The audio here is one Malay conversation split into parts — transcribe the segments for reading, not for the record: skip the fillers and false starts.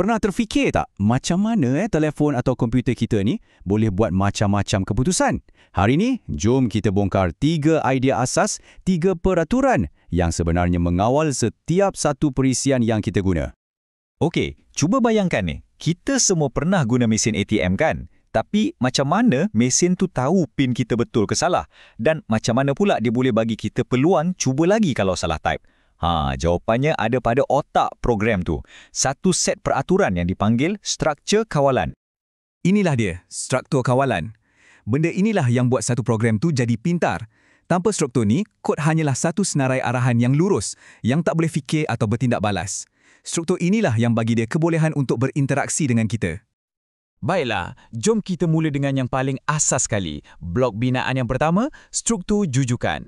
Pernah terfikir tak macam mana telefon atau komputer kita ni boleh buat macam-macam keputusan? Hari ni, jom kita bongkar 3 idea asas, 3 peraturan yang sebenarnya mengawal setiap satu perisian yang kita guna. Okey, cuba bayangkan ni. Kita semua pernah guna mesin ATM kan? Tapi macam mana mesin tu tahu PIN kita betul ke salah? Dan macam mana pula dia boleh bagi kita peluang cuba lagi kalau salah type? Jawapannya ada pada otak program tu. Satu set peraturan yang dipanggil struktur kawalan. Inilah dia, struktur kawalan. Benda inilah yang buat satu program tu jadi pintar. Tanpa struktur ni, kod hanyalah satu senarai arahan yang lurus, yang tak boleh fikir atau bertindak balas. Struktur inilah yang bagi dia kebolehan untuk berinteraksi dengan kita. Baiklah, jom kita mula dengan yang paling asas sekali. Blok binaan yang pertama, struktur jujukan.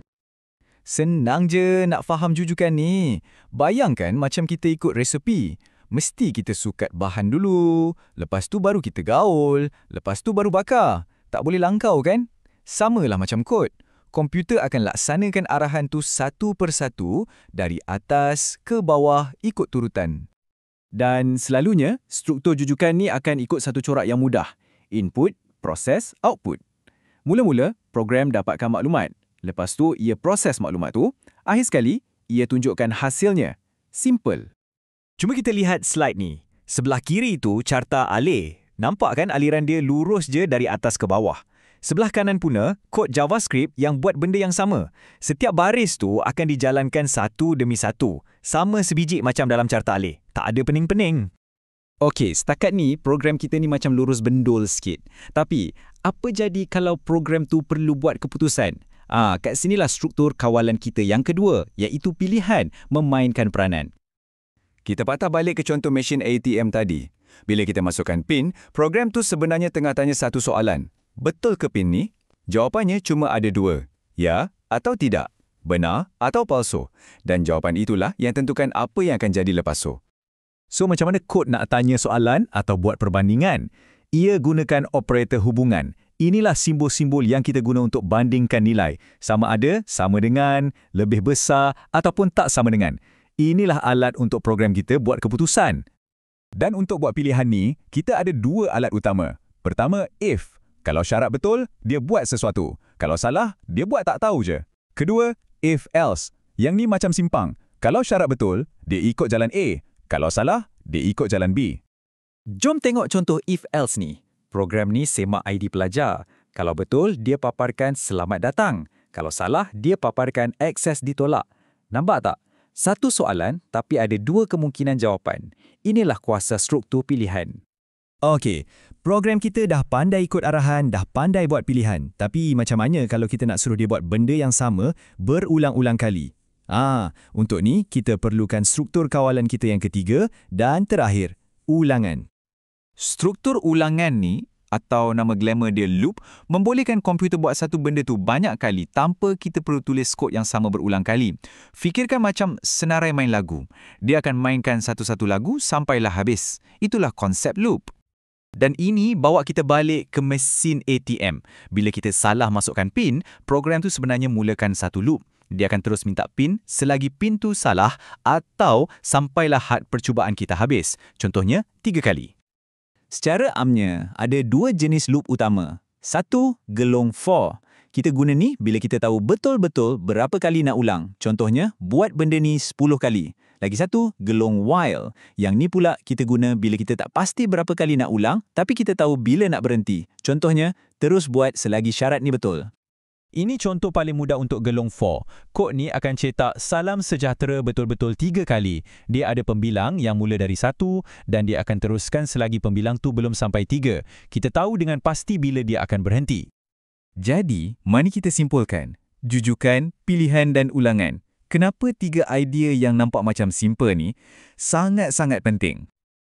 Senang je nak faham jujukan ni. Bayangkan macam kita ikut resepi. Mesti kita sukat bahan dulu, lepas tu baru kita gaul, lepas tu baru bakar. Tak boleh langkau kan? Samalah macam kod. Komputer akan laksanakan arahan tu satu persatu dari atas ke bawah ikut turutan. Dan selalunya, struktur jujukan ni akan ikut satu corak yang mudah. Input, proses, output. Mula-mula, program dapatkan maklumat. Lepas tu, ia proses maklumat tu. Akhir sekali, ia tunjukkan hasilnya. Simple. Cuma kita lihat slide ni. Sebelah kiri tu carta alih. Nampak kan aliran dia lurus je dari atas ke bawah. Sebelah kanan puna, kod JavaScript yang buat benda yang sama. Setiap baris tu akan dijalankan satu demi satu. Sama sebiji macam dalam carta alih. Tak ada pening-pening. Okey, setakat ni program kita ni macam lurus bendul sikit. Tapi, apa jadi kalau program tu perlu buat keputusan? Kat sinilah struktur kawalan kita yang kedua, iaitu pilihan memainkan peranan. Kita patah balik ke contoh mesin ATM tadi. Bila kita masukkan PIN, program tu sebenarnya tengah tanya satu soalan. Betul ke PIN ni? Jawapannya cuma ada 2. Ya atau tidak. Benar atau palsu. Dan jawapan itulah yang tentukan apa yang akan jadi lepas tu. So macam mana kod nak tanya soalan atau buat perbandingan? Ia gunakan operator hubungan. Inilah simbol-simbol yang kita guna untuk bandingkan nilai. Sama ada, sama dengan, lebih besar ataupun tak sama dengan. Inilah alat untuk program kita buat keputusan. Dan untuk buat pilihan ni, kita ada 2 alat utama. Pertama, if. Kalau syarat betul, dia buat sesuatu. Kalau salah, dia buat tak tahu je. Kedua, if else. Yang ni macam simpang. Kalau syarat betul, dia ikut jalan A. Kalau salah, dia ikut jalan B. Jom tengok contoh if else ni. Program ni semak ID pelajar. Kalau betul, dia paparkan selamat datang. Kalau salah, dia paparkan akses ditolak. Nampak tak? Satu soalan, tapi ada 2 kemungkinan jawapan. Inilah kuasa struktur pilihan. Okey, program kita dah pandai ikut arahan, dah pandai buat pilihan. Tapi macam mana kalau kita nak suruh dia buat benda yang sama berulang-ulang kali? Untuk ni, kita perlukan struktur kawalan kita yang ketiga dan terakhir, ulangan. Struktur ulangan ni, atau nama glamour dia loop, membolehkan komputer buat satu benda tu banyak kali tanpa kita perlu tulis kod yang sama berulang kali. Fikirkan macam senarai main lagu. Dia akan mainkan satu-satu lagu sampailah habis. Itulah konsep loop. Dan ini bawa kita balik ke mesin ATM. Bila kita salah masukkan PIN, program tu sebenarnya mulakan satu loop. Dia akan terus minta PIN selagi PIN tu salah atau sampailah had percubaan kita habis. Contohnya, 3 kali. Secara amnya, ada 2 jenis loop utama. Satu, gelong for. Kita guna ni bila kita tahu betul-betul berapa kali nak ulang. Contohnya, buat benda ni 10 kali. Lagi satu, gelong while. Yang ni pula kita guna bila kita tak pasti berapa kali nak ulang, tapi kita tahu bila nak berhenti. Contohnya, terus buat selagi syarat ni betul. Ini contoh paling mudah untuk gelong for. Kod ni akan cetak salam sejahtera betul-betul 3 kali. Dia ada pembilang yang mula dari 1 dan dia akan teruskan selagi pembilang tu belum sampai 3. Kita tahu dengan pasti bila dia akan berhenti. Jadi, mari kita simpulkan. Jujukan, pilihan dan ulangan. Kenapa 3 idea yang nampak macam simple ni sangat-sangat penting?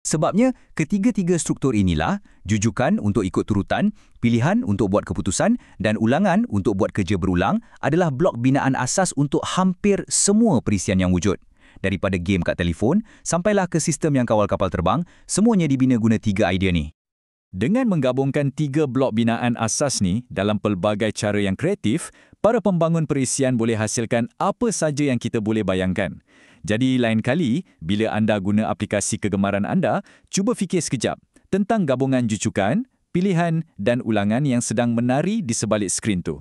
Sebabnya, ketiga-tiga struktur inilah, jujukan untuk ikut turutan, pilihan untuk buat keputusan, dan ulangan untuk buat kerja berulang adalah blok binaan asas untuk hampir semua perisian yang wujud. Daripada game kat telefon, sampailah ke sistem yang kawal kapal terbang, semuanya dibina guna 3 idea ni. Dengan menggabungkan 3 blok binaan asas ni dalam pelbagai cara yang kreatif, para pembangun perisian boleh hasilkan apa saja yang kita boleh bayangkan. Jadi lain kali, bila anda guna aplikasi kegemaran anda, cuba fikir sekejap tentang gabungan jujukan, pilihan dan ulangan yang sedang menari di sebalik skrin tu.